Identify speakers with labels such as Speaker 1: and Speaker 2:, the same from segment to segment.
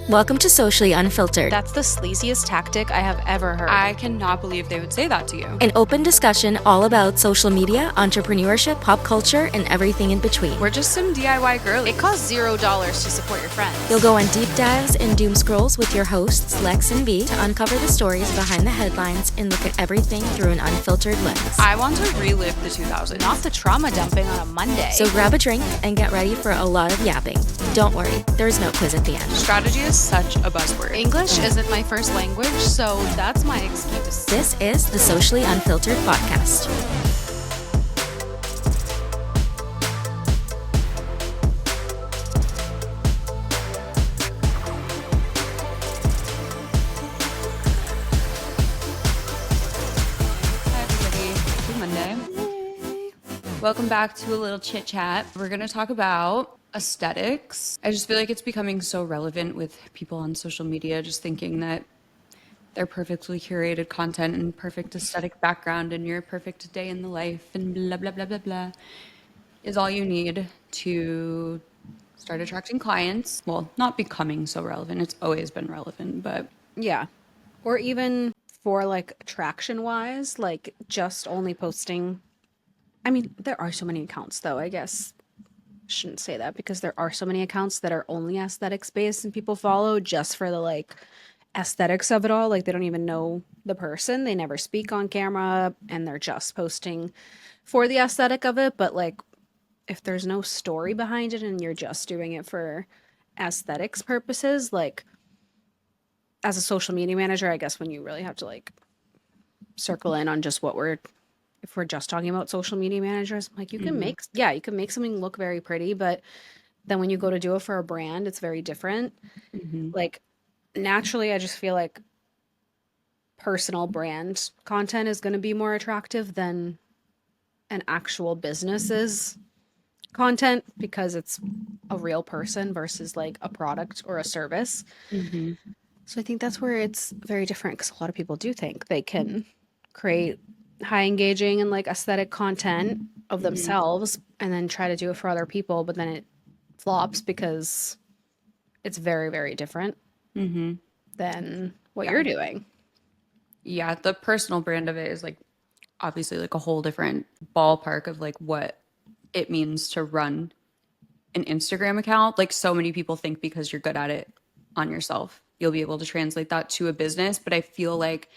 Speaker 1: Welcome to Socially Unfiltered,
Speaker 2: That's the sleaziest tactic I have ever heard.
Speaker 3: I cannot believe they would say that to you.
Speaker 1: an open discussion all about social media, entrepreneurship, pop culture, and everything in between.
Speaker 3: We're just some DIY girlies.
Speaker 2: It costs $0 to support your friends.
Speaker 1: You'll go on deep dives and doom scrolls with your hosts, Lex and V, to uncover the stories behind the headlines and look at everything through an unfiltered lens.
Speaker 3: I want to relive the 2000s.
Speaker 2: Not the trauma dumping on a Monday.
Speaker 1: So grab a drink and get ready for a lot of yapping. Don't worry, there's no quiz at the end.
Speaker 3: Strategy is such a buzzword.
Speaker 2: English isn't my first language, so that's my excuse.
Speaker 1: This is the Socially Unfiltered podcast.
Speaker 3: Hi everybody. Happy Monday. Welcome back to a little chit chat. We're going to talk about aesthetics. I just feel like it's becoming so relevant with people on social media, just thinking that their perfectly curated content and perfect aesthetic background and your perfect day in the life and blah, blah, blah, blah, blah is all you need to start attracting clients. Well, not becoming so relevant. It's always been relevant, but
Speaker 2: Yeah. Or even for like attraction wise, like just only posting. I mean, there are so many accounts though, I guess. Shouldn't say that because there are so many accounts that are only aesthetics based and people follow just for the like aesthetics of it all. Like they don't even know the person. They never speak on camera and they're just posting for the aesthetic of it. But like if there's no story behind it and you're just doing it for aesthetics purposes, like as a social media manager, I guess when you really have to like circle in on just what we're if we're just talking about social media managers, like you can you can make something look very pretty, but then when you go to do it for a brand, it's very different. Like naturally, I just feel like personal brand content is going to be more attractive than an actual business's content because it's a real person versus like a product or a service. So I think that's where it's very different because a lot of people do think they can create high engaging and like aesthetic content of themselves and then try to do it for other people, but then it flops because it's very, very different than what you're doing.
Speaker 3: yeah, the personal brand of it is like obviously like a whole different ballpark of like what it means to run an Instagram account. Like so many people think because you're good at it on yourself, you'll be able to translate that to a business. But I feel like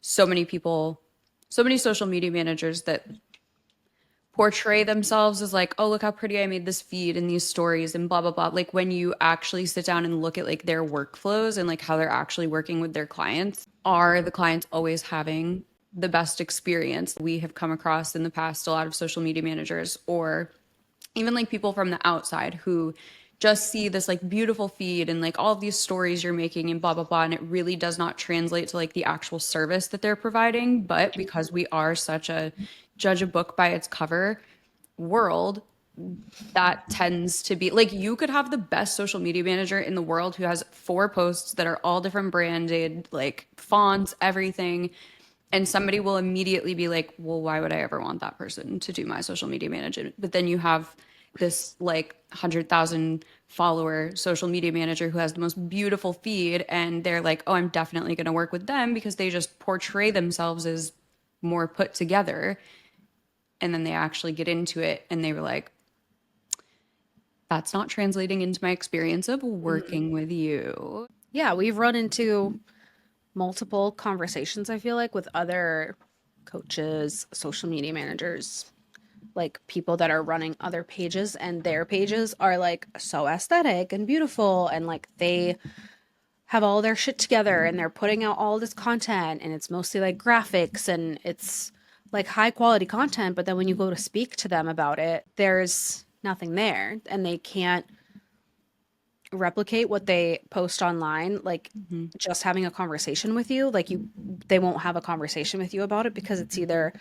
Speaker 3: so many people, so many social media managers that portray themselves as like, oh, look how pretty I made this feed and these stories and blah, blah, blah. Like when you actually sit down and look at like their workflows and like how they're actually working with their clients, are the clients always having the best experience? We have come across in the past a lot of social media managers or even like people from the outside who just see this like beautiful feed and like all of these stories you're making and blah, blah, blah. And it really does not translate to like the actual service that they're providing. But because we are such a judge a book by its cover world, that tends to be like you could have the best social media manager in the world who has 4 posts that are all different branded, like fonts, everything. And somebody will immediately be like, well, why would I ever want that person to do my social media management? But then you have this like 100,000 follower social media manager who has the most beautiful feed. And they're like, oh, I'm definitely going to work with them because they just portray themselves as more put together. And then they actually get into it and they were like, that's not translating into my experience of working with you.
Speaker 2: Yeah, we've run into multiple conversations, I feel like, with other coaches, social media managers, like people that are running other pages, and their pages are like so aesthetic and beautiful, and like they have all their shit together and they're putting out all this content, and it's mostly like graphics and it's like high quality content. But then when you go to speak to them about it, there's nothing there and they can't replicate what they post online, like just having a conversation with you. Like they won't have a conversation with you about it because it's either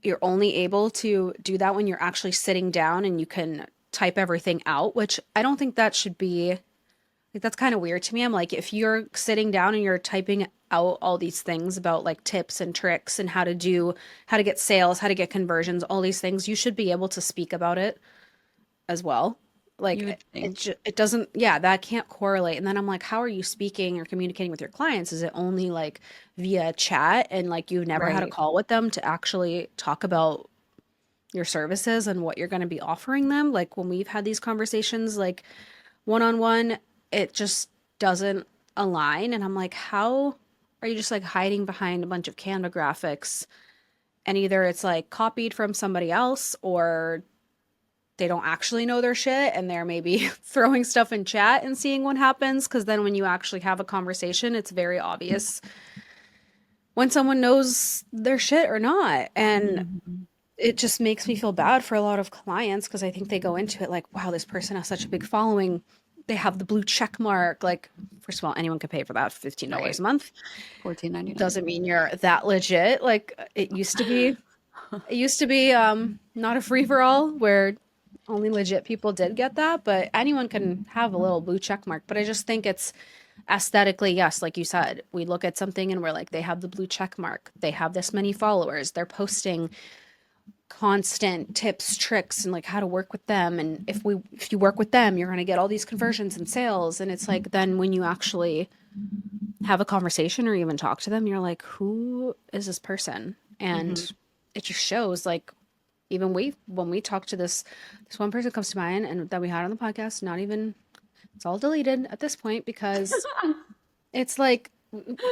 Speaker 2: you're only able to do that when you're actually sitting down and you can type everything out, which I don't think that should be like, that's kind of weird to me. I'm like, if you're sitting down and you're typing out all these things about like tips and tricks and how to get sales, how to get conversions, all these things, you should be able to speak about it as well.
Speaker 3: You would
Speaker 2: Like
Speaker 3: think.
Speaker 2: it doesn't, yeah, that can't correlate. And then I'm like, how are you speaking or communicating with your clients? Is it only like via chat and like you've never had a
Speaker 3: Right.
Speaker 2: call with them to actually talk about your services and what you're going to be offering them? Like when we've had these conversations, like one on one, it just doesn't align. And I'm like, how are you just like hiding behind a bunch of Canva graphics? And either it's like copied from somebody else or they don't actually know their shit and they're maybe throwing stuff in chat and seeing what happens. Cause then when you actually have a conversation, it's very obvious when someone knows their shit or not. And
Speaker 3: Mhm.
Speaker 2: it just makes me feel bad for a lot of clients because I think they go into it like, wow, this person has such a big following. They have the blue check mark. Like, first of all, anyone can pay for that $15
Speaker 3: Right.
Speaker 2: a month.
Speaker 3: 14.99.
Speaker 2: Doesn't mean you're that legit. Like it used to be. It used to be not a free for all where only legit people did get that, but anyone can have a little blue check mark. But I just think it's aesthetically, yes, like you said, we look at something and we're like, they have the blue check mark, they have this many followers, they're posting constant tips, tricks, and like how to work with them. And if you work with them, you're gonna get all these conversions and sales. And it's like then when you actually have a conversation or even talk to them, you're like, who is this person?
Speaker 3: Hmm.
Speaker 2: And it just shows like even we when we talk to this one person comes to mind and that we had on the podcast, not even it's all deleted at this point because it's like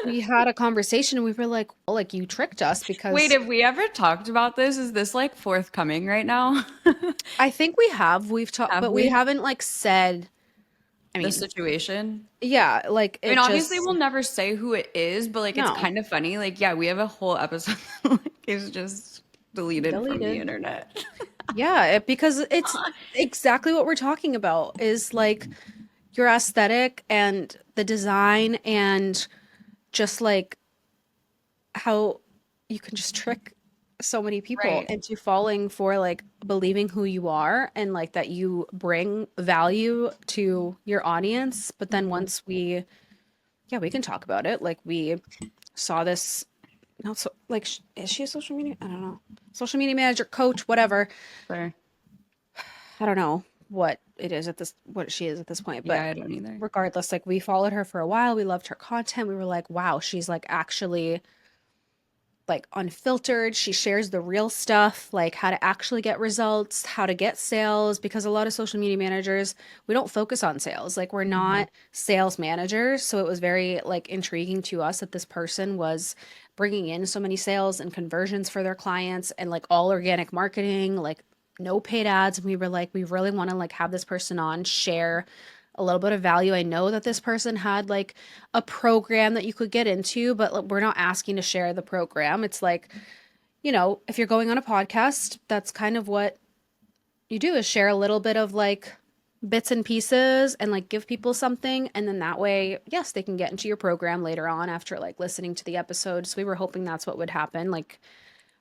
Speaker 2: we had a conversation and we were like, well, like you tricked us
Speaker 3: Wait,
Speaker 2: because
Speaker 3: have we ever talked about this? Is this like forthcoming right now?
Speaker 2: I think we've talked,
Speaker 3: Have
Speaker 2: but we
Speaker 3: we?
Speaker 2: haven't like said, I
Speaker 3: The
Speaker 2: mean,
Speaker 3: situation?
Speaker 2: yeah, like
Speaker 3: I mean,
Speaker 2: it
Speaker 3: obviously
Speaker 2: just,
Speaker 3: we'll never say who it is, but like it's
Speaker 2: no,
Speaker 3: kind of funny. Like, yeah, we have a whole episode like is just deleted from the
Speaker 2: deleted.
Speaker 3: internet.
Speaker 2: Yeah, because it's exactly what we're talking about is like your aesthetic and the design and just like how you can just trick so many people
Speaker 3: Right.
Speaker 2: into falling for like believing who you are and like that you bring value to your audience. But then
Speaker 3: Hmm.
Speaker 2: once we, yeah, we can talk about it. Like we saw this, not so like, is she a social media? I don't know. Social media manager, coach, whatever.
Speaker 3: Sure.
Speaker 2: I don't know what it is at this, what she is at this point,
Speaker 3: Yeah,
Speaker 2: but
Speaker 3: I don't either.
Speaker 2: regardless, like we followed her for a while. We loved her content. We were like, wow, she's like actually like unfiltered. She shares the real stuff, like how to actually get results, how to get sales, because a lot of social media managers, we don't focus on sales. Like we're
Speaker 3: Hmm.
Speaker 2: not sales managers. So it was very like intriguing to us that this person was bringing in so many sales and conversions for their clients and like all organic marketing, like no paid ads. And we were like, we really want to like have this person on, share a little bit of value. I know that this person had like a program that you could get into, but like, we're not asking to share the program. It's like, if you're going on a podcast, that's kind of what you do is share a little bit of like bits and pieces and like give people something. And then that way, yes, they can get into your program later on after like listening to the episode. So we were hoping that's what would happen. Like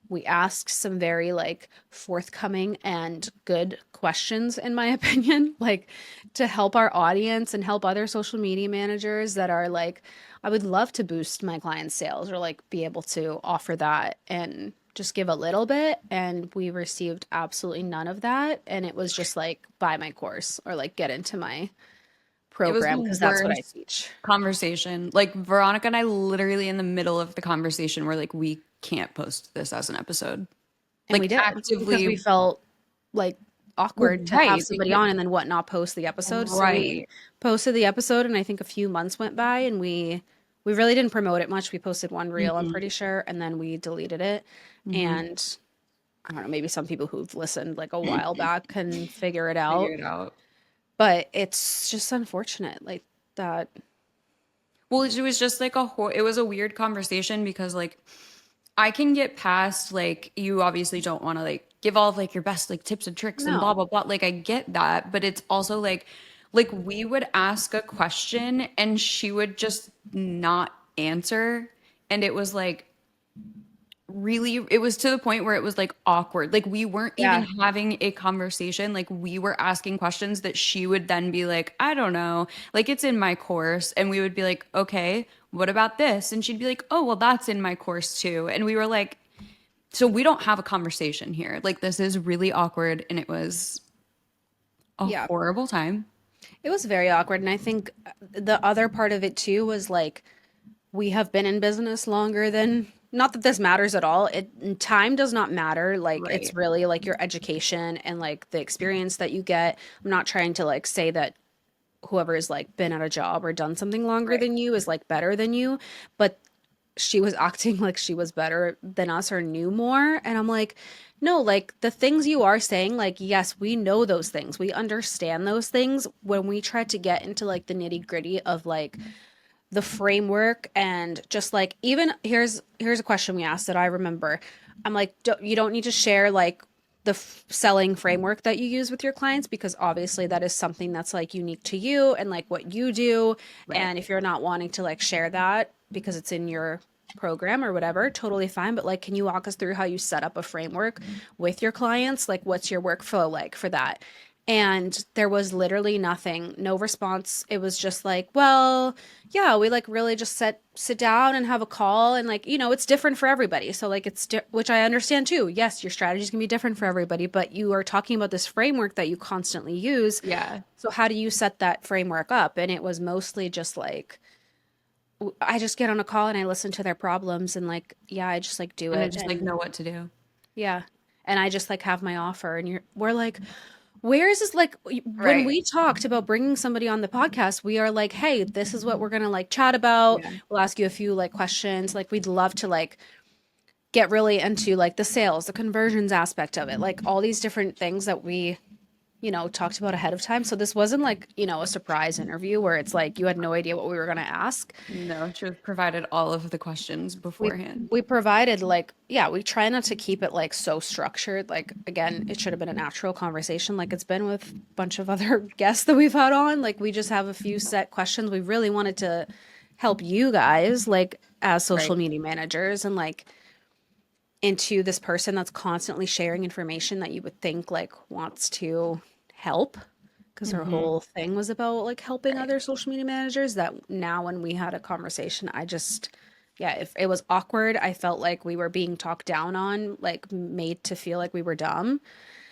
Speaker 2: we asked some very like forthcoming and good questions in my opinion, like to help our audience and help other social media managers that are like I would love to boost my clients sales or like be able to offer that and just give a little bit, and we received absolutely none of that, and it was just like buy my course or like get into my
Speaker 3: It was the
Speaker 2: program because that's what I
Speaker 3: worst
Speaker 2: teach.
Speaker 3: conversation. Like Veronica and I literally in the middle of the conversation were like, we can't post this as an episode.
Speaker 2: And we
Speaker 3: Like
Speaker 2: did because we
Speaker 3: actively,
Speaker 2: felt like
Speaker 3: well,
Speaker 2: awkward to have
Speaker 3: right. Like,
Speaker 2: somebody on and then what not post the episode. So we
Speaker 3: right.
Speaker 2: posted the episode and I think a few months went by and we really didn't promote it much. We posted one reel, I'm
Speaker 3: Hmm.
Speaker 2: pretty sure, and then we deleted it.
Speaker 3: Hmm.
Speaker 2: And I don't know, maybe some people who've listened like a while back can figure it
Speaker 3: Figure
Speaker 2: out.
Speaker 3: it out.
Speaker 2: But it's just unfortunate like that.
Speaker 3: Well, it was just like it was a weird conversation because like I can get past like you obviously don't want to like give all of like your best like tips and tricks and blah
Speaker 2: No.
Speaker 3: blah blah. Like I get that, but it's also like we would ask a question and she would just not answer, and it was like really it was to the point where it was like awkward. Like we weren't even
Speaker 2: Yeah.
Speaker 3: having a conversation. Like we were asking questions that she would then be like, I don't know, like it's in my course, and we would be like, okay, what about this? And she'd be like, oh well, that's in my course too. And we were like, so we don't have a conversation here. Like this is really awkward, and it was a
Speaker 2: Yeah.
Speaker 3: horrible time.
Speaker 2: It was very awkward. And I think the other part of it too was like, we have been in business longer than, not that this matters at all. Time does not matter. Like, it's
Speaker 3: Right.
Speaker 2: really like your education and like the experience that you get. I'm not trying to like say that whoever's like been at a job or done something longer
Speaker 3: Right.
Speaker 2: than you is like better than you, but she was acting like she was better than us or knew more. And I'm like, no, like the things you are saying, like, yes, we know those things. We understand those things. When we try to get into like the nitty gritty of like the framework and just like, even here's a question we asked that I remember. I'm like, you don't need to share like the selling framework that you use with your clients, because obviously that is something that's like unique to you and like what you do.
Speaker 3: Right.
Speaker 2: And if you're not wanting to like share that because it's in your program or whatever, totally fine. But like, can you walk us through how you set up a framework with your clients? Like, what's your workflow like for that? And there was literally nothing, no response. It was just like, well, yeah, we like really just sit down and have a call, and like, it's different for everybody. So like which I understand too. Yes, your strategies can be different for everybody, but you are talking about this framework that you constantly use.
Speaker 3: Yeah.
Speaker 2: So how do you set that framework up? And it was mostly just like, I just get on a call and I listen to their problems, and like, yeah, I just like do
Speaker 3: And I
Speaker 2: it.
Speaker 3: just like
Speaker 2: And
Speaker 3: know what to do.
Speaker 2: yeah. And I just like have my offer, and we're like, where is this? Like, when
Speaker 3: Right.
Speaker 2: we talked about bringing somebody on the podcast, we are like, hey, this is what we're gonna like chat about.
Speaker 3: Yeah.
Speaker 2: We'll ask you a few like questions. Like, we'd love to like get really into like the sales, the conversions aspect of it, like all these different things that we, talked about ahead of time. So this wasn't like, a surprise interview where it's like you had no idea what we were gonna ask.
Speaker 3: No, she provided all of the questions
Speaker 2: we
Speaker 3: beforehand.
Speaker 2: we provided like, yeah, we try not to keep it like so structured. Like, again, it should have been a natural conversation like it's been with a bunch of other guests that we've had on. Like, we just have a few set questions. We really wanted to help you guys like as social
Speaker 3: Right.
Speaker 2: media managers, and like into this person that's constantly sharing information that you would think like wants to help, because her
Speaker 3: Mm-hmm.
Speaker 2: whole thing was about like helping
Speaker 3: Right.
Speaker 2: other social media managers. That now when we had a conversation, I just, yeah, if it was awkward, I felt like we were being talked down on, like made to feel like we were dumb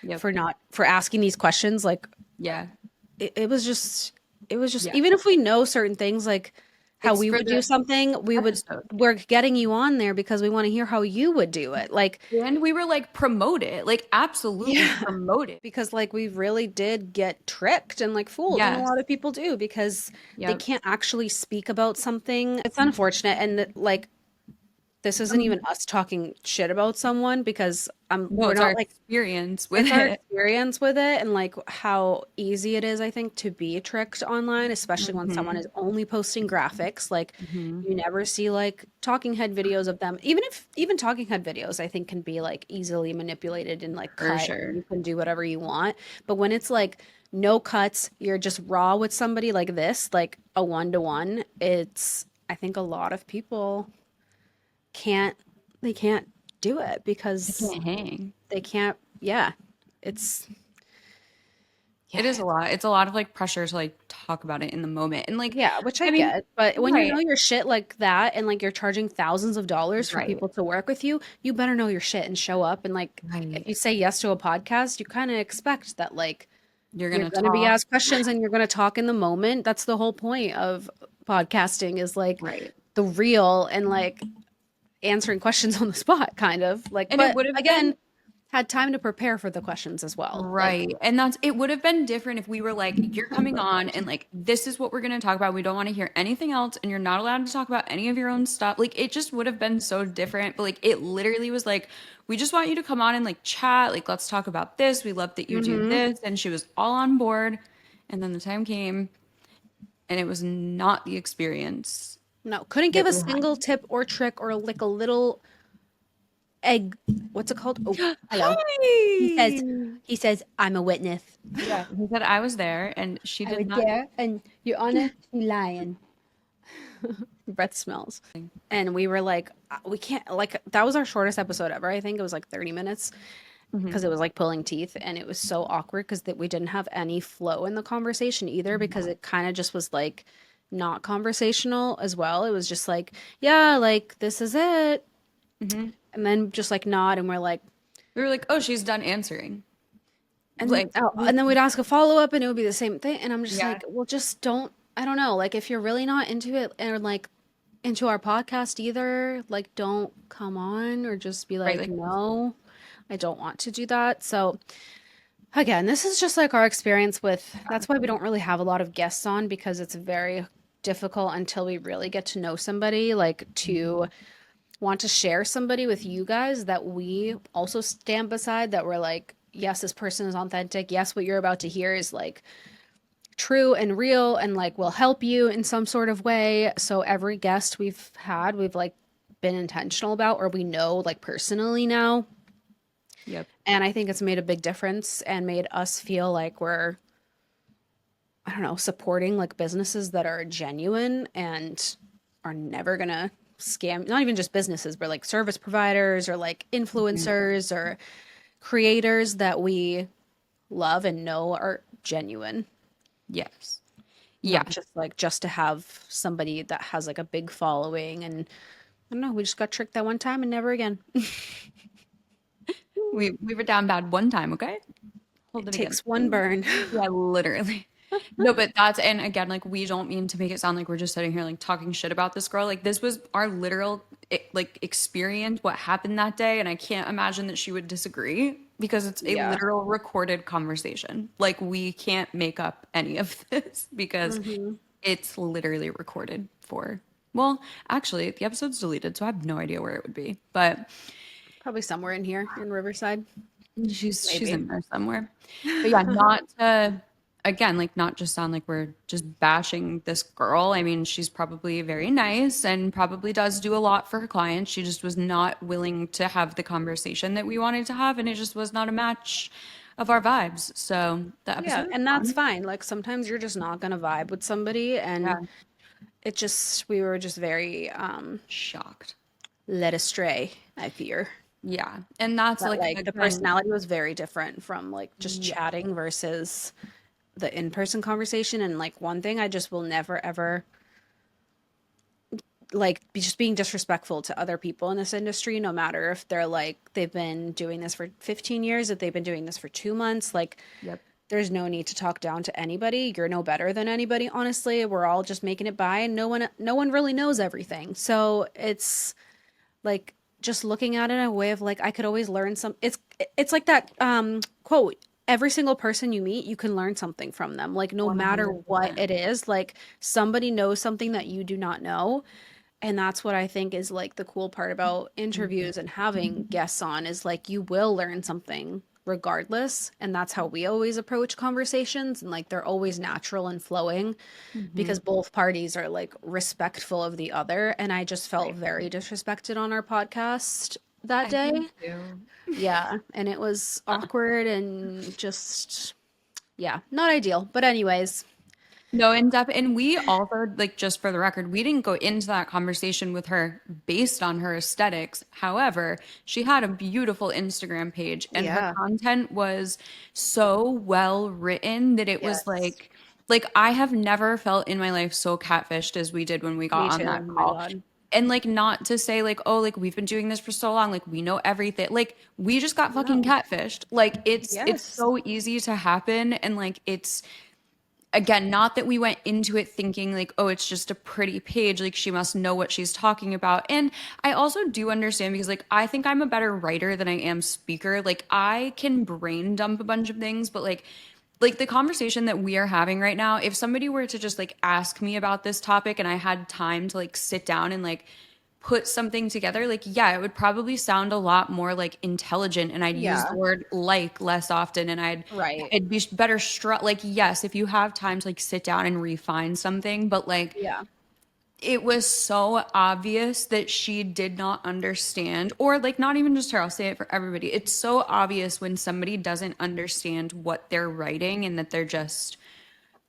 Speaker 3: Yep.
Speaker 2: for not for asking these questions. Like,
Speaker 3: Yeah.
Speaker 2: it was just
Speaker 3: Yeah.
Speaker 2: even if we know certain things like how
Speaker 3: It's
Speaker 2: we
Speaker 3: for
Speaker 2: would do
Speaker 3: the
Speaker 2: something,
Speaker 3: episode.
Speaker 2: we're getting you on there because we want to hear how you would do it. Like,
Speaker 3: And we were like, promote it. Like, absolutely
Speaker 2: yeah,
Speaker 3: promote it.
Speaker 2: because like we really did get tricked and like fooled, and a
Speaker 3: Yes.
Speaker 2: lot of people do because they
Speaker 3: Yep.
Speaker 2: can't actually speak about something. It's unfortunate, and like, this isn't
Speaker 3: Um,
Speaker 2: even us talking shit about someone, because
Speaker 3: no,
Speaker 2: we're
Speaker 3: it's our
Speaker 2: not like,
Speaker 3: experience with
Speaker 2: it's our
Speaker 3: it.
Speaker 2: experience with it and like how easy it is, I think, to be tricked online, especially when someone
Speaker 3: Mm-hmm.
Speaker 2: is only posting graphics. Like,
Speaker 3: Mm-hmm.
Speaker 2: you never see like talking head videos of them. Even talking head videos, I think, can be like easily manipulated and like
Speaker 3: For
Speaker 2: cut, and
Speaker 3: sure.
Speaker 2: you can do whatever you want. But when it's like no cuts, you're just raw with somebody like this, like a one-to-one, it's, I think a lot of people can't they can't do it
Speaker 3: I
Speaker 2: because
Speaker 3: can't hang.
Speaker 2: they can't, yeah, it's, yeah,
Speaker 3: It is a lot. It's a lot of like pressure to like talk about it in the moment. And like,
Speaker 2: yeah, which I
Speaker 3: I mean,
Speaker 2: get. But when you
Speaker 3: right,
Speaker 2: know your shit like that, and like you're charging thousands of dollars for
Speaker 3: right,
Speaker 2: people to work with you, you better know your shit and show up. And like, if
Speaker 3: right.
Speaker 2: you say yes to a podcast, you kind of expect that like
Speaker 3: You're
Speaker 2: you're
Speaker 3: gonna
Speaker 2: going to be
Speaker 3: talk.
Speaker 2: asked questions and you're going to talk in the moment. That's the whole point of podcasting, is like
Speaker 3: Right.
Speaker 2: the real and like answering questions on the spot, kind of like.
Speaker 3: And it
Speaker 2: But
Speaker 3: would have been
Speaker 2: again, had time to prepare for the questions as well. Like,
Speaker 3: right. And that's it would have been different if we were like, you're coming on and like this is what we're gonna talk about. We don't want to hear anything else, and you're not allowed to talk about any of your own stuff. Like it just would have been so different. But like it literally was like, we just want you to come on and like chat. Like, let's talk about this. We love that you do
Speaker 2: mhm.
Speaker 3: this. And she was all on board. And then the time came and it was not the experience
Speaker 2: No, couldn't give
Speaker 3: that
Speaker 2: a
Speaker 3: we had.
Speaker 2: single tip or trick or like a little egg. What's it called? Oh, hello. He says,
Speaker 3: Hi.
Speaker 2: I'm a witness.
Speaker 3: Yeah, he said I was there and she
Speaker 2: I
Speaker 3: did
Speaker 2: was
Speaker 3: not.
Speaker 2: there, and Your Honor, you lying. Breath smells. And we were like, we can't, like, that was our shortest episode ever. I think it was like 30 minutes,
Speaker 3: Mhm.
Speaker 2: because it was like pulling teeth, and it was so awkward because we didn't have any flow in the conversation either, because it kind of just was like not conversational as well. It was just like, yeah, like, this is it.
Speaker 3: Mhm.
Speaker 2: And then just like nod, and we're like,
Speaker 3: We were like, oh, she's done answering.
Speaker 2: And
Speaker 3: Like,
Speaker 2: and then we'd ask a follow-up and it would be the same thing. And I'm just
Speaker 3: yeah,
Speaker 2: like, well, just don't, I don't know. Like if you're really not into it or like into our podcast either, like don't come on or just be
Speaker 3: right.
Speaker 2: like,
Speaker 3: Like,
Speaker 2: no, I don't want to do that. So again, this is just like our experience with, that's why we don't really have a lot of guests on because it's very difficult until we really get to know somebody, like to want to share somebody with you guys that we also stand beside, that we're like, yes, this person is authentic. Yes, what you're about to hear is like true and real and like will help you in some sort of way. So every guest we've had, we've like been intentional about, or we know like personally now.
Speaker 3: yep.
Speaker 2: And I think it's made a big difference and made us feel like we're, I don't know, supporting like businesses that are genuine and are never gonna scam, not even just businesses, but like service providers or like
Speaker 3: Mhm.
Speaker 2: influencers or creators that we love and know are genuine,
Speaker 3: Yes. Yeah.
Speaker 2: not just like just to have somebody that has like a big following. And I don't know, we just got tricked that one time and never again.
Speaker 3: We were down bad one time, okay? Hold
Speaker 2: It
Speaker 3: it against
Speaker 2: takes one
Speaker 3: me.
Speaker 2: burn.
Speaker 3: Yeah, literally. No, but that's, and again, like we don't mean to make it sound like we're just sitting here like talking shit about this girl. Like this was our literal like experience, what happened that day, and I can't imagine that she would disagree because it's a
Speaker 2: Yeah.
Speaker 3: literal recorded conversation. Like we can't make up any of this because
Speaker 2: Hmm.
Speaker 3: it's literally recorded for. Well, actually, the episode's deleted, so I have no idea where it would be. But
Speaker 2: Probably somewhere in here in Riverside,
Speaker 3: she's
Speaker 2: maybe.
Speaker 3: in there somewhere. But yeah, not to again, like not just sound like we're just bashing this girl. I mean, she's probably very nice and probably does do a lot for her clients. She just was not willing to have the conversation that we wanted to have, and it just was not a match of our vibes. So the
Speaker 2: Yeah,
Speaker 3: episode is
Speaker 2: and that's
Speaker 3: gone.
Speaker 2: fine. Like sometimes you're just not gonna vibe with somebody, and
Speaker 3: Yeah,
Speaker 2: it just we were just very
Speaker 3: shocked.
Speaker 2: led astray, I fear.
Speaker 3: Yeah, and that's
Speaker 2: That
Speaker 3: like
Speaker 2: like the
Speaker 3: again,
Speaker 2: personality was very different from like just
Speaker 3: yeah,
Speaker 2: chatting versus the in-person conversation. And like one thing I just will never ever like be just being disrespectful to other people in this industry, no matter if they're like they've been doing this for 15 years, if they've been doing this for 2 months, like
Speaker 3: yep,
Speaker 2: there's no need to talk down to anybody. You're no better than anybody, honestly. We're all just making it by, and no one really knows everything. So it's like just looking at it in a way of like I could always learn some, it's like that quote, every single person you meet, you can learn something from them. Like no matter what
Speaker 3: 100%.
Speaker 2: it is, like somebody knows something that you do not know. And that's what I think is like the cool part about interviews and having guests on is like you will learn something regardless. And that's how we always approach conversations. And like they're always natural and flowing
Speaker 3: Mm-hmm.
Speaker 2: because both parties are like respectful of the other. And I just felt
Speaker 3: Right.
Speaker 2: very disrespected on our podcast that
Speaker 3: I think
Speaker 2: day.
Speaker 3: too.
Speaker 2: Yeah. And it was awkward and just, yeah, not ideal. But, anyways,
Speaker 3: No, and we also like just for the record, we didn't go into that conversation with her based on her aesthetics. However, she had a beautiful Instagram page and her
Speaker 2: yeah.
Speaker 3: content was so well written that it was
Speaker 2: Yes.
Speaker 3: like I have never felt in my life so catfished as we did when we
Speaker 2: Me
Speaker 3: got on
Speaker 2: too.
Speaker 3: that
Speaker 2: Oh my
Speaker 3: call.
Speaker 2: God.
Speaker 3: And like not to say like, oh, like we've been doing this for so long, like we know everything. Like we just got fucking
Speaker 2: No.
Speaker 3: catfished. Like it's
Speaker 2: Yes.
Speaker 3: so easy to happen and like it's again, not that we went into it thinking like, oh, it's just a pretty page, like she must know what she's talking about. And I also do understand because like I think I'm a better writer than I am speaker. Like I can brain dump a bunch of things, but like the conversation that we are having right now, if somebody were to just like ask me about this topic and I had time to like sit down and like put something together, like, yeah, it would probably sound a lot more like intelligent and I'd use the
Speaker 2: Yeah.
Speaker 3: word like less often and
Speaker 2: Right.
Speaker 3: it'd be better like, yes, if you have time to like sit down and refine something, but like
Speaker 2: Yeah.
Speaker 3: it was so obvious that she did not understand, or like not even just her, I'll say it for everybody. It's so obvious when somebody doesn't understand what they're writing and that they're just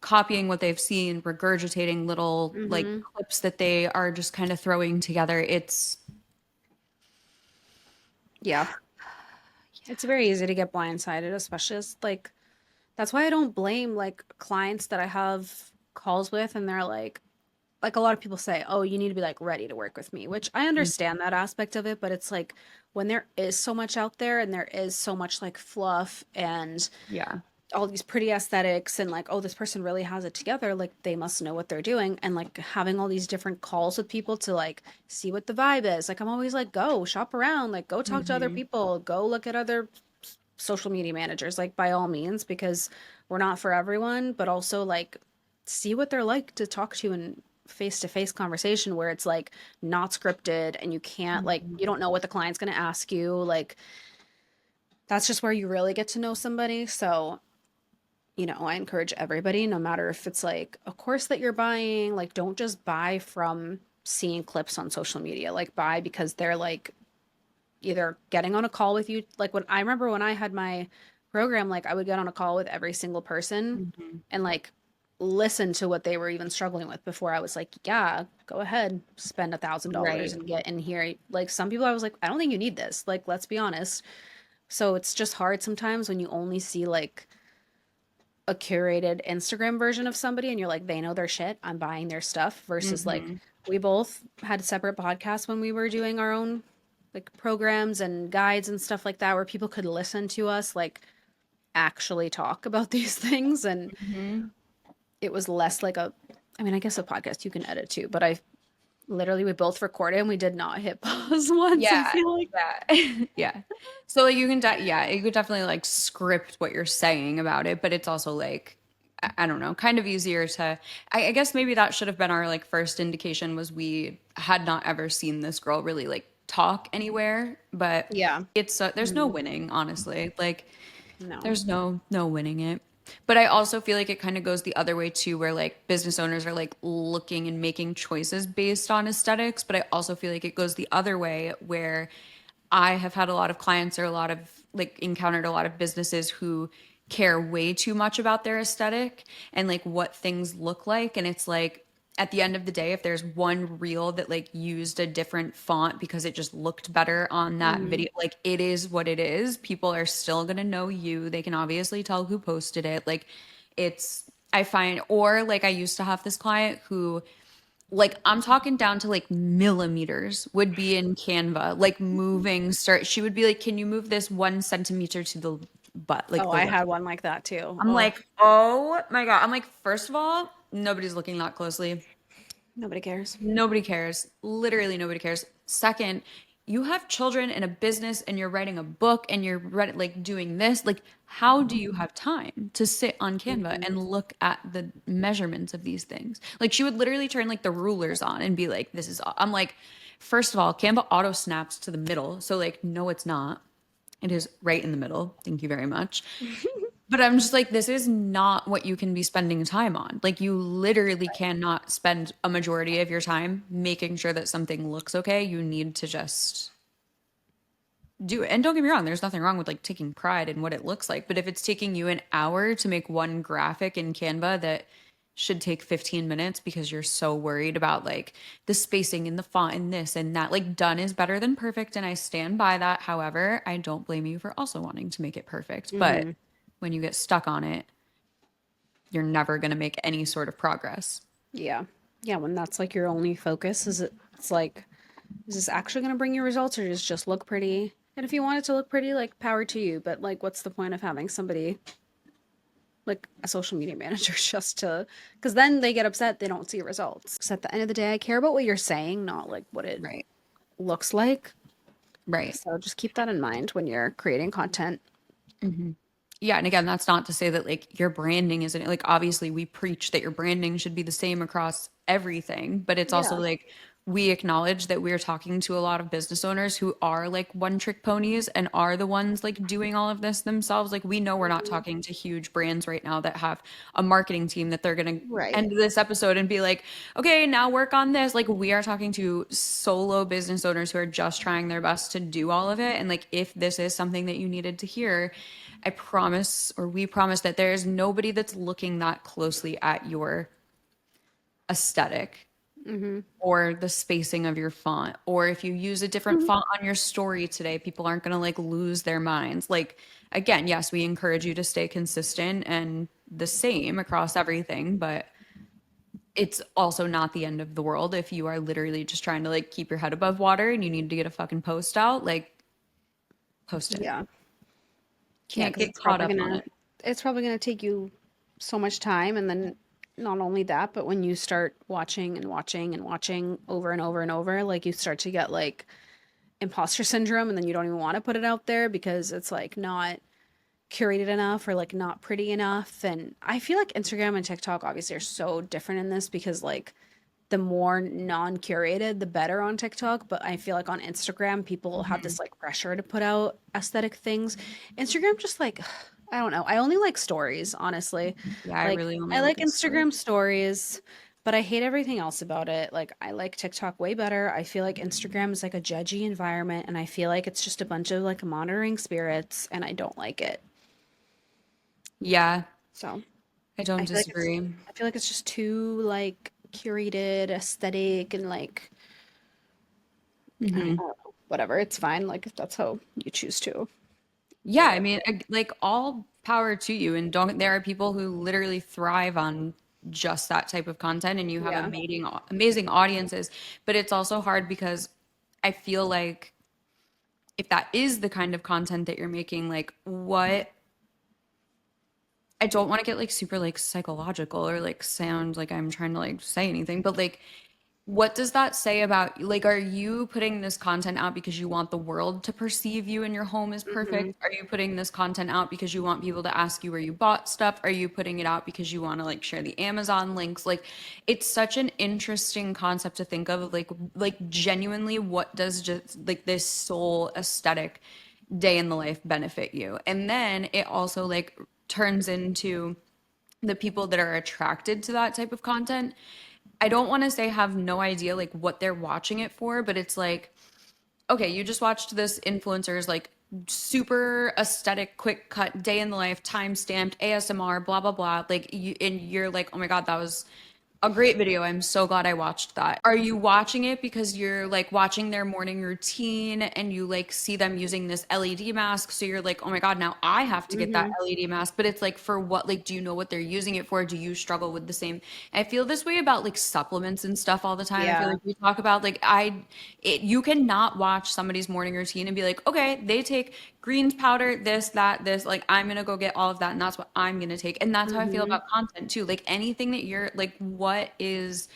Speaker 3: copying what they've seen, regurgitating little like
Speaker 2: Mm-hmm.
Speaker 3: clips that they are just kind of throwing together. It's
Speaker 2: Yeah. It's very easy to get blindsided, especially as like that's why I don't blame like clients that I have calls with and they're like a lot of people say, "Oh, you need to be like ready to work with me," which I understand that aspect of it, but it's like when there is so much out there and there is so much like fluff and
Speaker 3: yeah.
Speaker 2: all these pretty aesthetics and like, oh, this person really has it together, like they must know what they're doing. And like having all these different calls with people to like see what the vibe is. Like I'm always like, go shop around, like go talk to other
Speaker 3: Mm-hmm.
Speaker 2: people, go look at other social media managers, like by all means, because we're not for everyone, but also like see what they're like to talk to in face to face conversation where it's like not scripted and you can't like
Speaker 3: Mm-hmm.
Speaker 2: you don't know what the client's going to ask you. Like that's just where you really get to know somebody. So I encourage everybody, no matter if it's like a course that you're buying, like don't just buy from seeing clips on social media. Like buy because they're like either getting on a call with you. Like when I remember when I had my program, like I would get on a call with every single person
Speaker 3: Mm-hmm.
Speaker 2: and like listen to what they were even struggling with before I was like, yeah, go ahead, spend $1,000
Speaker 3: Right.
Speaker 2: and get in here. Like some people I was like, I don't think you need this. Like, let's be honest. So it's just hard sometimes when you only see like a curated Instagram version of somebody and you're like, they know their shit. I'm buying their stuff versus like
Speaker 3: Mm-hmm.
Speaker 2: we both had separate podcasts when we were doing our own like programs and guides and stuff like that where people could listen to us like actually talk about these things and
Speaker 3: Mm-hmm.
Speaker 2: it was less like a I mean, I guess a podcast you can edit too, but I literally we both recorded and we did not hit pause once, I
Speaker 3: Yeah,
Speaker 2: feel like.
Speaker 3: yeah, yeah. So like yeah, you could definitely like script what you're saying about it, but it's also like I don't know, kind of easier to. I guess maybe that should have been our like first indication was we had not ever seen this girl really like talk anywhere, but
Speaker 2: Yeah.
Speaker 3: it's there's no
Speaker 2: Mhm.
Speaker 3: winning, honestly. Like
Speaker 2: No.
Speaker 3: there's no winning it. But I also feel like it kind of goes the other way too, where like business owners are like looking and making choices based on aesthetics. But I also feel like it goes the other way where I have had a lot of clients or a lot of like encountered a lot of businesses who care way too much about their aesthetic and like what things look like. And it's like at the end of the day, if there's one reel that like used a different font because it just looked better on that
Speaker 2: Mhm.
Speaker 3: video, like it is what it is. People are still gonna know you. They can obviously tell who posted it. Like it's I find or like I used to have this client who like I'm talking down to like millimeters would be in Canva, like moving start. She would be like, "Can you move this 1 centimeter to the butt, like
Speaker 2: Oh,
Speaker 3: the
Speaker 2: I
Speaker 3: left?"
Speaker 2: had one like that too.
Speaker 3: I'm
Speaker 2: Oh,
Speaker 3: like, "Oh my God." I'm like, first of all, nobody's looking that closely.
Speaker 2: nobody cares.
Speaker 3: Nobody cares. Literally nobody cares. Second, you have children and a business and you're writing a book and you're like doing this. Like, how do you have time to sit on Canva
Speaker 2: Mhm.
Speaker 3: and look at the measurements of these things? Like, she would literally turn like the rulers on and be like, this is, I'm like, first of all, Canva auto snaps to the middle. So, like, no, it's not. It is right in the middle. Thank you very much. But I'm just like, this is not what you can be spending time on. Like, you literally cannot spend a majority of your time making sure that something looks okay. You need to just do it. And don't get me wrong, there's nothing wrong with like taking pride in what it looks like. But if it's taking you an hour to make one graphic in Canva that should take 15 minutes because you're so worried about like the spacing and the font and this and that, like done is better than perfect. And I stand by that. However, I don't blame you for also wanting to make it perfect. But
Speaker 2: Mhm.
Speaker 3: when you get stuck on it, you're never going to make any sort of progress.
Speaker 2: Yeah. Yeah, when that's like your only focus is it's like is this actually going to bring you results or does it just look pretty? And if you want it to look pretty, like power to you, but like what's the point of having somebody like a social media manager just to because then they get upset they don't see results. Because at the end of the day, I care about what you're saying, not like what it
Speaker 3: Right.
Speaker 2: looks like.
Speaker 3: Right.
Speaker 2: So just keep that in mind when you're creating content.
Speaker 3: Yeah, and again, that's not to say that like your branding isn't like obviously we preach that your branding should be the same across everything, but it's also
Speaker 2: Yeah.
Speaker 3: like we acknowledge that we're talking to a lot of business owners who are like one trick ponies and are the ones like doing all of this themselves. Like we know we're not
Speaker 2: Mhm.
Speaker 3: talking to huge brands right now that have a marketing team that they're going to
Speaker 2: Right.
Speaker 3: end this episode and be like, "Okay, now work on this." Like we are talking to solo business owners who are just trying their best to do all of it and like if this is something that you needed to hear, I promise, or we promise that there is nobody that's looking that closely at your aesthetic
Speaker 2: Mhm.
Speaker 3: or the spacing of your font. Or if you use a different
Speaker 2: Mhm.
Speaker 3: font on your story today, people aren't going to like lose their minds. Like, again, yes, we encourage you to stay consistent and the same across everything, but it's also not the end of the world if you are literally just trying to like keep your head above water and you need to get a fucking post out, like post it.
Speaker 2: Yeah. Yeah,
Speaker 3: Can't
Speaker 2: because
Speaker 3: get
Speaker 2: it's
Speaker 3: caught
Speaker 2: probably
Speaker 3: up on
Speaker 2: gonna
Speaker 3: it.
Speaker 2: it's probably going to take you so much time. And then not only that, but when you start watching and watching and watching over and over and over, like you start to get like imposter syndrome, and then you don't even want to put it out there because it's like not curated enough or like not pretty enough. And I feel like Instagram and TikTok obviously are so different in this because like the more non-curated, the better on TikTok. But I feel like on Instagram, people have
Speaker 3: Mhm.
Speaker 2: this like pressure to put out aesthetic things. Instagram just like I don't know. I only like stories, honestly.
Speaker 3: Yeah, I
Speaker 2: Like
Speaker 3: really only
Speaker 2: I
Speaker 3: look
Speaker 2: like
Speaker 3: at stories.
Speaker 2: Instagram stories, but I hate everything else about it. Like I like TikTok way better. I feel like Instagram is like a judgy environment, and I feel like it's just a bunch of like monitoring spirits, and I don't like it.
Speaker 3: Yeah,
Speaker 2: So
Speaker 3: I don't
Speaker 2: I feel like it's
Speaker 3: disagree.
Speaker 2: I feel like it's just too like curated, aesthetic, and like I don't
Speaker 3: Hmm.
Speaker 2: know, whatever. It's fine. Like if that's how you choose to
Speaker 3: Yeah,
Speaker 2: live.
Speaker 3: I mean, like all power to you. And don't, there are people who literally thrive on just that type of content, and you have
Speaker 2: Yeah.
Speaker 3: amazing audiences. But it's also hard because I feel like if that is the kind of content that you're making, like what I don't want to get like super like psychological or like sound like I'm trying to like say anything, but like what does that say about like are you putting this content out because you want the world to perceive you and your home is
Speaker 2: Hmm.
Speaker 3: perfect? Are you putting this content out because you want people to ask you where you bought stuff? Are you putting it out because you want to like share the Amazon links? Like it's such an interesting concept to think of like genuinely what does just like this soul aesthetic day in the life benefit you? And then it also like turns into the people that are attracted to that type of content. I don't want to say have no idea like what they're watching it for, but it's like, okay, you just watched this influencer's like super aesthetic, quick cut, day in the life, time stamped, ASMR, blah blah blah. Like you and you're like, oh my God, that was a great video. I'm so glad I watched that. Are you watching it because you're like watching their morning routine and you like see them using this LED mask? So you're like, oh my God, now I have to get that
Speaker 2: Hmm.
Speaker 3: LED mask. But it's like, for what? Like, do you know what they're using it for? Do you struggle with the same? I feel this way about like supplements and stuff all the time. I feel
Speaker 2: Yeah.
Speaker 3: like we talk about like, you cannot watch somebody's morning routine and be like, okay, they take greens powder, this, that, this, like I'm gonna go get all of that and that's what I'm gonna take. And that's how I feel
Speaker 2: Hmm.
Speaker 3: about content too. Like anything that you're like, what is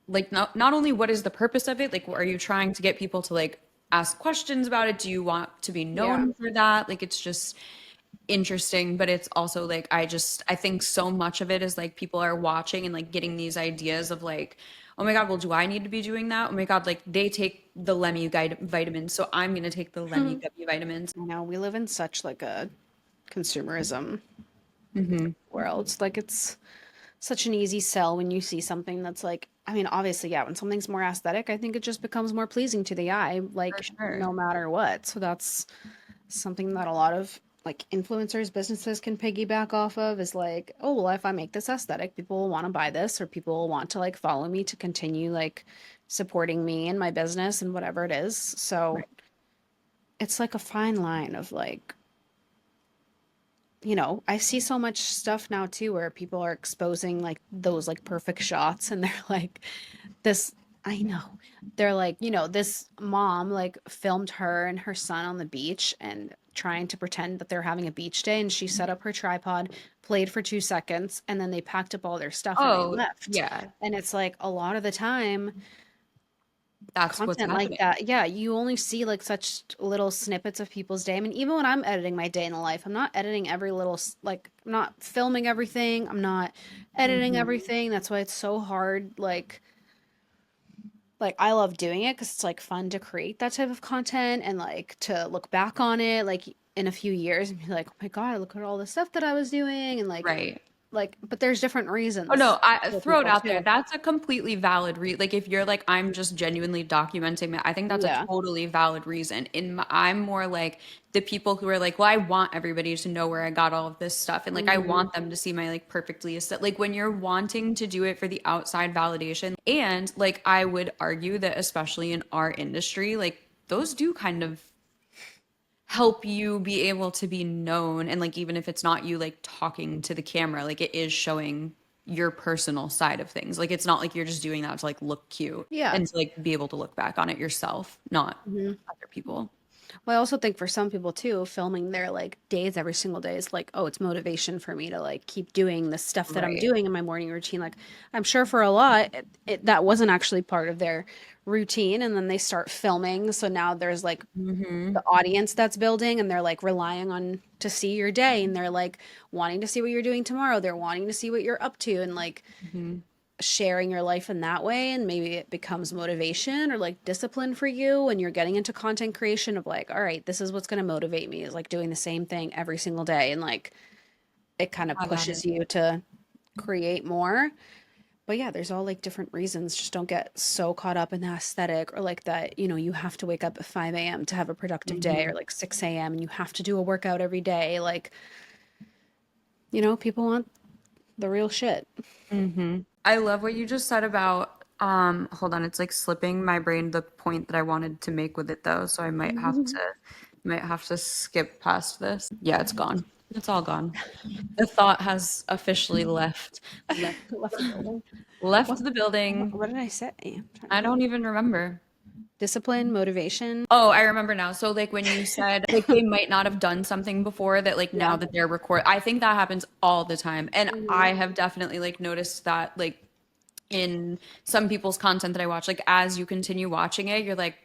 Speaker 3: like not only what is the purpose of it, like are you trying to get people to like ask questions about it? Do you want to be
Speaker 2: Yeah.
Speaker 3: known for that? Like it's just interesting, but it's also like I think so much of it is like people are watching and like getting these ideas of like, oh my God, well, do I need to be doing that? Oh my God, like they take the Lemmy vitamins, so I'm gonna take the Lemmy
Speaker 2: I
Speaker 3: vitamins.
Speaker 2: know we live in such like a consumerism
Speaker 3: Hmm.
Speaker 2: world. Like it's such an easy sell when you see something that's like, I mean, obviously, yeah, when something's more aesthetic, I think it just becomes more pleasing to the eye,
Speaker 3: For
Speaker 2: like
Speaker 3: sure.
Speaker 2: no matter what. So that's something that a lot of like influencers, businesses can piggyback off of is like, oh, well, if I make this aesthetic, people will want to buy this or people will want to like follow me to continue like supporting me and my business and whatever it is. So
Speaker 3: Right.
Speaker 2: it's like a fine line of like, I see so much stuff now too where people are exposing like those like perfect shots and they're like this I know. They're like, this mom like filmed her and her son on the beach and trying to pretend that they're having a beach day and she set up her tripod, played for 2 seconds and then they packed up all their stuff and they
Speaker 3: Oh,
Speaker 2: left.
Speaker 3: yeah.
Speaker 2: And it's like a lot of the time
Speaker 3: That's what's
Speaker 2: content like
Speaker 3: happening.
Speaker 2: that, yeah, you only see like such little snippets of people's day. I mean, even when I'm editing my day in the life, I'm not editing every little like I'm not filming everything. I'm not editing
Speaker 3: Hmm.
Speaker 2: everything. That's why it's so hard. Like I love doing it because it's like fun to create that type of content and like to look back on it like in a few years and be like, oh my God, look at all the stuff that I was doing and
Speaker 3: Right.
Speaker 2: but there's different
Speaker 3: Oh no,
Speaker 2: reasons
Speaker 3: I
Speaker 2: for
Speaker 3: throw it
Speaker 2: people
Speaker 3: out there.
Speaker 2: too.
Speaker 3: That's a completely valid like if you're like I'm just genuinely documenting that, I think that's a
Speaker 2: Yeah.
Speaker 3: totally valid reason. I'm more like the people who are like, well, I want everybody to know where I got all of this stuff, and like I
Speaker 2: Hmm.
Speaker 3: want them to see my like perfectly like when you're wanting to do it for the outside validation, and like I would argue that especially in our industry, like those do kind of help you be able to be known, and like even if it's not you like talking to the camera, like it is showing your personal side of things. Like it's not like you're just doing that to like look cute
Speaker 2: Yeah.
Speaker 3: and to like be able to look back on it yourself, not
Speaker 2: Hmm.
Speaker 3: other people.
Speaker 2: Well, I also think for some people too, filming their like days every single day is like, oh, it's motivation for me to like keep doing the stuff that I'm
Speaker 3: Right.
Speaker 2: doing in my morning routine. Like, I'm sure for a lot, that wasn't actually part of their routine, and then they start filming. So now there's like
Speaker 3: Mm-hmm.
Speaker 2: the audience that's building, and they're like relying on to see your day, and they're like wanting to see what you're doing tomorrow. They're wanting to see what you're up to, and like
Speaker 3: Mm-hmm.
Speaker 2: sharing your life in that way, and maybe it becomes motivation or like discipline for you when you're getting into content creation of like, all right, this is what's going to motivate me, is like doing the same thing every single day, and like it kind of
Speaker 3: Have at it.
Speaker 2: pushes you to create more. But yeah, there's all like different reasons. Just don't get so caught up in the aesthetic, or like that, you have to wake up at 5 a.m. to have a productive day,
Speaker 3: Mm-hmm.
Speaker 2: or like 6 a.m. and you have to do a workout every day. Like, people want the real shit.
Speaker 3: Mm-hmm. I love what you just said about hold on, it's like slipping my brain the point that I wanted to make with it though, so I might have to skip past this. Yeah, it's gone. It's all gone. The thought has officially left
Speaker 2: Left the building.
Speaker 3: left
Speaker 2: What,
Speaker 3: the building.
Speaker 2: what did I say? I'm trying to
Speaker 3: I
Speaker 2: think.
Speaker 3: don't even remember.
Speaker 2: Discipline, motivation.
Speaker 3: Oh, I remember now. So like when you said like they might not have done something before that like now
Speaker 2: Yeah.
Speaker 3: that they're I think that happens all the time. And
Speaker 2: Hmm.
Speaker 3: I have definitely like noticed that like in some people's content that I watch, like as you continue watching it, you're like,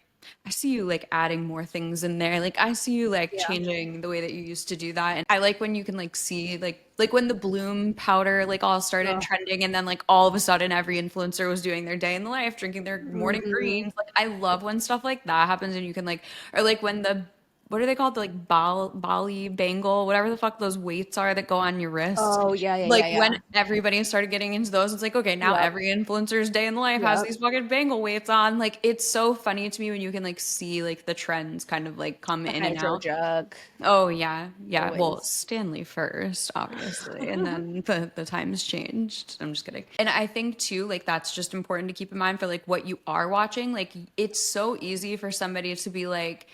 Speaker 3: I see you like adding more things in there. Like I see you like
Speaker 2: Yeah.
Speaker 3: changing the way that you used to do that. And I like when you can like see like when the bloom powder like all started
Speaker 2: Oh.
Speaker 3: trending and then like all of a sudden every influencer was doing their day in the life, drinking their morning
Speaker 2: Hmm.
Speaker 3: greens. Like I love when stuff like that happens and you can like or like when the what are they called? The like Bali bangle, whatever the fuck those weights are that go on your wrist.
Speaker 2: Oh, yeah, yeah, yeah,
Speaker 3: Like
Speaker 2: yeah.
Speaker 3: when everybody started getting into those, it's like, okay, now
Speaker 2: Yep.
Speaker 3: every influencer's day in the life has
Speaker 2: Yep.
Speaker 3: these fucking bangle weights on. Like it's so funny to me when you can like see like the trends kind of like come
Speaker 2: The
Speaker 3: in and
Speaker 2: hydro
Speaker 3: out.
Speaker 2: jug.
Speaker 3: Oh yeah, yeah. Well,
Speaker 2: Always.
Speaker 3: Stanley first, obviously, and then the times changed. I'm just kidding. And I think too, like that's just important to keep in mind for like what you are watching. Like it's so easy for somebody to be like,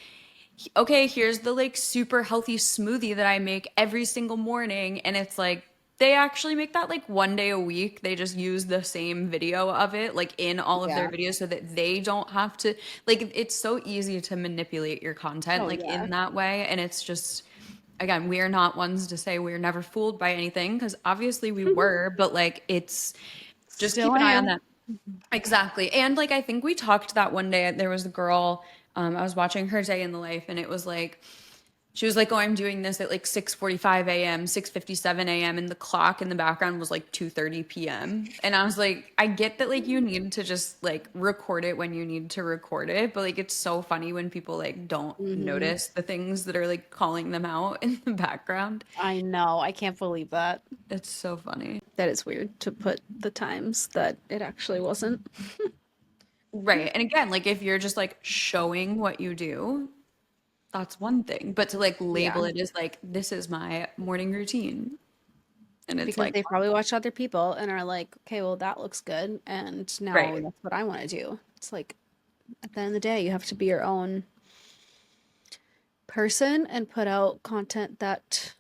Speaker 3: okay, here's the like super healthy smoothie that I make every single morning. And it's like, they actually make that like one day a week. They just use the same video of it like in all of their
Speaker 2: Yeah.
Speaker 3: videos so that they don't have to like it's so easy to manipulate your content
Speaker 2: Oh,
Speaker 3: like
Speaker 2: yeah.
Speaker 3: in that way. And it's just again, we are not ones to say we're never fooled by anything because obviously we were, but like it's just
Speaker 2: Still
Speaker 3: keep an eye on
Speaker 2: am.
Speaker 3: that. Exactly. And like I think we talked that one day there was a girl I was watching her day in the life and it was like she was like, "Oh, I'm doing this at like 6:45 a.m., 6:57 a.m." and the clock in the background was like 2:30 p.m. And I was like, I get that like you need to just like record it when you need to record it, but like it's so funny when people like don't
Speaker 2: Hmm.
Speaker 3: notice the things that are like calling them out in the background.
Speaker 2: I know. I can't believe that.
Speaker 3: It's so funny.
Speaker 2: That is weird to put the times that it actually wasn't.
Speaker 3: Right. And again, like if you're just like showing what you do, that's one thing. But to like
Speaker 2: Yeah.
Speaker 3: label it as like, this is my morning routine. And it's
Speaker 2: Because
Speaker 3: like,
Speaker 2: they probably watched other people and are like, okay, well, that looks good. And now
Speaker 3: right.
Speaker 2: that's what I want to do. It's like, at the end of the day, you have to be your own person and put out content that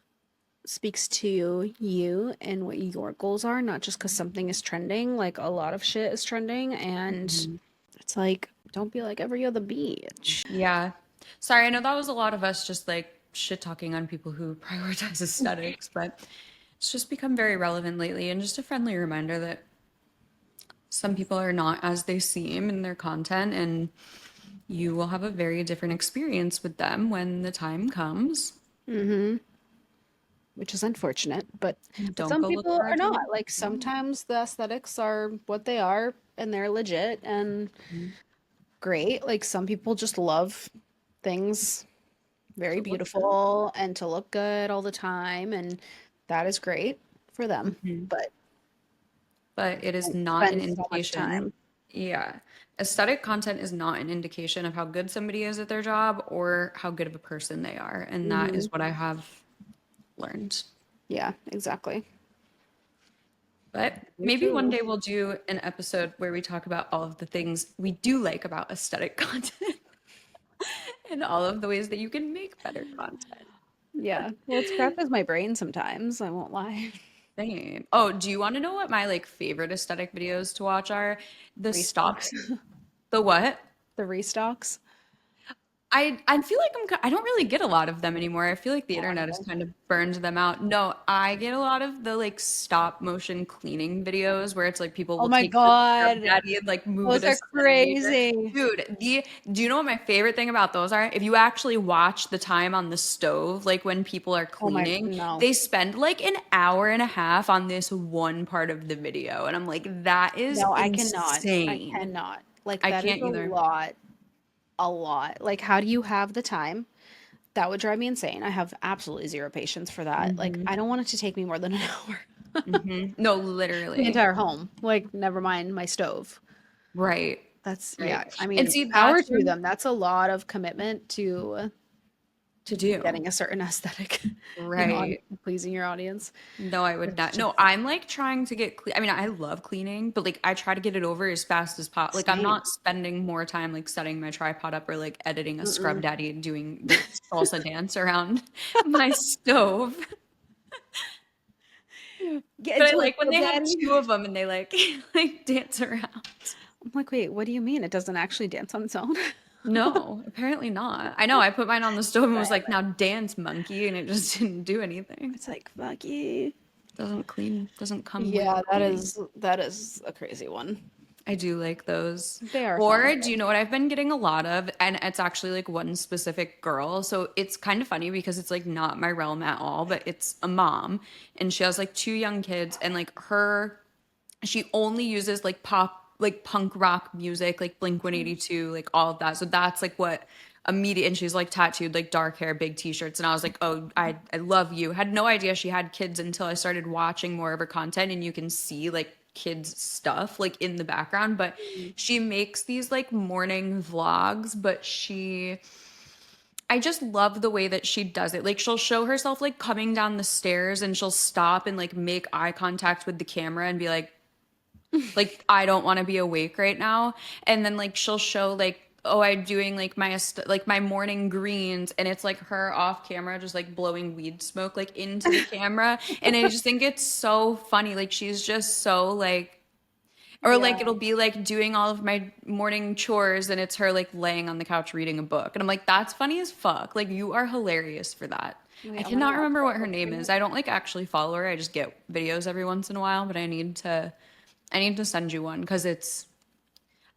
Speaker 2: speaks to you and what your goals are, not just because something is trending. Like a lot of shit is trending, and
Speaker 3: Mhm.
Speaker 2: it's like, don't be like every other bitch.
Speaker 3: Yeah. Sorry, I know that was a lot of us just like shit talking on people who prioritize aesthetics, but it's just become very relevant lately and just a friendly reminder that some people are not as they seem in their content and you will have a very different experience with them when the time comes.
Speaker 2: Mm-hmm. Which is unfortunate, but
Speaker 3: Don't
Speaker 2: some
Speaker 3: go look
Speaker 2: people
Speaker 3: for our
Speaker 2: are not.
Speaker 3: dream.
Speaker 2: Like sometimes the aesthetics are what they are and they're legit and great. Like some people just love things very
Speaker 3: To look good.
Speaker 2: beautiful and to look good all the time, and that is great for them.
Speaker 3: Mhm.
Speaker 2: But
Speaker 3: But it is
Speaker 2: don't
Speaker 3: not an
Speaker 2: spend so much
Speaker 3: indication.
Speaker 2: time.
Speaker 3: Yeah. Aesthetic content is not an indication of how good somebody is at their job or how good of a person they are. And that
Speaker 2: Hmm.
Speaker 3: is what I have learned.
Speaker 2: Yeah, exactly.
Speaker 3: But
Speaker 2: Me
Speaker 3: maybe one
Speaker 2: too.
Speaker 3: day we'll do an episode where we talk about all of the things we do like about aesthetic content and all of the ways that you can make better content.
Speaker 2: Yeah. Well, it scratches my brain sometimes, I won't lie.
Speaker 3: Same. Oh, do you want to know what my like favorite aesthetic videos to watch are? The stop.
Speaker 2: Restocks.
Speaker 3: The what?
Speaker 2: The restocks.
Speaker 3: I feel like I don't really get a lot of them anymore. I feel like the internet has kind of burned them out. No, I get a lot of the like stop motion cleaning videos where it's like people
Speaker 2: Oh
Speaker 3: will
Speaker 2: my
Speaker 3: take their scrub
Speaker 2: God.
Speaker 3: daddy and like move it
Speaker 2: Those
Speaker 3: a
Speaker 2: are
Speaker 3: centimeter.
Speaker 2: crazy.
Speaker 3: Dude, do you know what my favorite thing about those are? If you actually watch the time on the stove, like when people are
Speaker 2: Oh my,
Speaker 3: cleaning,
Speaker 2: no.
Speaker 3: they spend like an hour and a half on this one part of the video. And I'm like, that is
Speaker 2: No, I cannot. I
Speaker 3: insane.
Speaker 2: cannot. Like
Speaker 3: I
Speaker 2: that is
Speaker 3: can't
Speaker 2: a
Speaker 3: either.
Speaker 2: lot. A lot. Like, how do you have the time? That would drive me insane. I have absolutely zero patience for that. Like, I don't want it to take me more than an hour.
Speaker 3: No,
Speaker 2: The
Speaker 3: literally.
Speaker 2: entire home. Like, never mind my stove.
Speaker 3: Right.
Speaker 2: That's, yeah.
Speaker 3: Right.
Speaker 2: I
Speaker 3: And
Speaker 2: mean,
Speaker 3: see,
Speaker 2: power
Speaker 3: that's
Speaker 2: to
Speaker 3: when
Speaker 2: them. That's a lot of commitment
Speaker 3: to
Speaker 2: to
Speaker 3: do.
Speaker 2: getting a certain aesthetic,
Speaker 3: Right.
Speaker 2: pleasing your audience.
Speaker 3: No, I would
Speaker 2: It's
Speaker 3: not. No,
Speaker 2: just
Speaker 3: I'm like trying to get clean. I mean, I love cleaning, but like I try to get it over as fast as possible. Like I'm
Speaker 2: same.
Speaker 3: not spending more time like setting my tripod up or like editing a scrub
Speaker 2: Mm-mm.
Speaker 3: daddy and doing the salsa dance around my stove.
Speaker 2: Get
Speaker 3: But I
Speaker 2: into it,
Speaker 3: like when
Speaker 2: Scrub
Speaker 3: they have
Speaker 2: Daddy.
Speaker 3: two of them and they like like dance around.
Speaker 2: I'm like, wait, what do you mean? It doesn't actually dance on its own?
Speaker 3: No, apparently not. I know. I put mine on the stove and was
Speaker 2: Right.
Speaker 3: like, "Now dance, monkey," and it just didn't do anything.
Speaker 2: It's like, fuck you.
Speaker 3: Doesn't come with
Speaker 2: Yeah,
Speaker 3: cleaning.
Speaker 2: that is a crazy one.
Speaker 3: I do like those.
Speaker 2: They are
Speaker 3: Or
Speaker 2: fun.
Speaker 3: do you know what I've been getting a lot of? And it's actually like one specific girl. So it's kind of funny because it's like not my realm at all, but it's a mom and she has like two young kids and like she only uses like like punk rock music, like Blink 182, like all of that. So that's like what immediate, and she's like tattooed, like dark hair, big t-shirts. And I was like, oh, I love you. Had no idea she had kids until I started watching more of her content and you can see like kids stuff like in the background, but she makes these like morning vlogs, but I just love the way that she does it. Like she'll show herself like coming down the stairs and she'll stop and like make eye contact with the camera and be like I don't want to be awake right now. And then like she'll show like, oh, I'm doing like my morning greens, and it's like her off camera just like blowing weed smoke like into the camera. And I just think it's so funny. Like she's just so like, or like
Speaker 2: Yeah.
Speaker 3: it'll be like doing all of my morning chores and it's her like laying on the couch reading a book. And I'm like, that's funny as fuck. Like you are hilarious for that.
Speaker 2: Wait,
Speaker 3: I
Speaker 2: I'm gonna
Speaker 3: cannot
Speaker 2: watch
Speaker 3: remember
Speaker 2: that.
Speaker 3: what her name is. I don't like actually follow her. I just get videos every once in a while, but I need to send you one because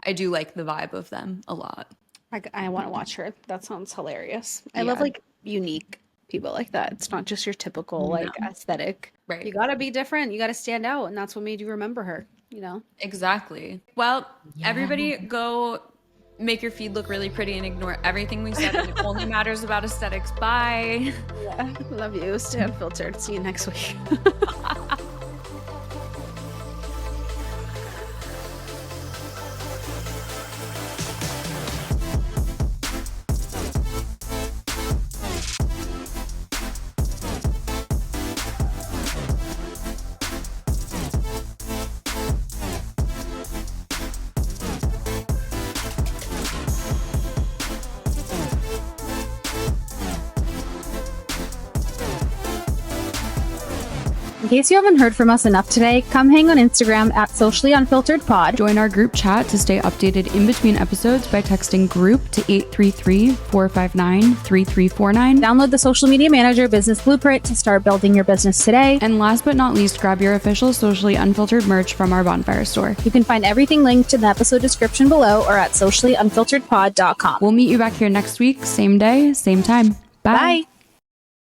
Speaker 3: I do like the vibe of them a lot.
Speaker 2: I want to watch her. That sounds hilarious. I love
Speaker 3: Yeah.
Speaker 2: like unique people like that. It's not just your typical like
Speaker 3: No.
Speaker 2: aesthetic.
Speaker 3: Right.
Speaker 2: You gotta be different. You gotta stand out, and that's what made you remember her. You know.
Speaker 3: Exactly. Well, everybody go make your feed look really pretty and ignore everything we said. And it only matters about aesthetics. Bye.
Speaker 2: Yeah. Love you. Stay unfiltered. See you next week.
Speaker 4: In case you haven't heard from us enough today, come hang on Instagram at Socially Unfiltered Pod.
Speaker 3: Join our group chat to stay updated in between episodes by texting group to 833-459-3349.
Speaker 4: Download the Social Media Manager Business Blueprint to start building your business today.
Speaker 3: And last but not least, grab your official Socially Unfiltered merch from our Bonfire store.
Speaker 4: You can find everything linked in the episode description below or at sociallyunfilteredpod.com.
Speaker 3: We'll meet you back here next week, same day, same time. Bye.
Speaker 4: Bye.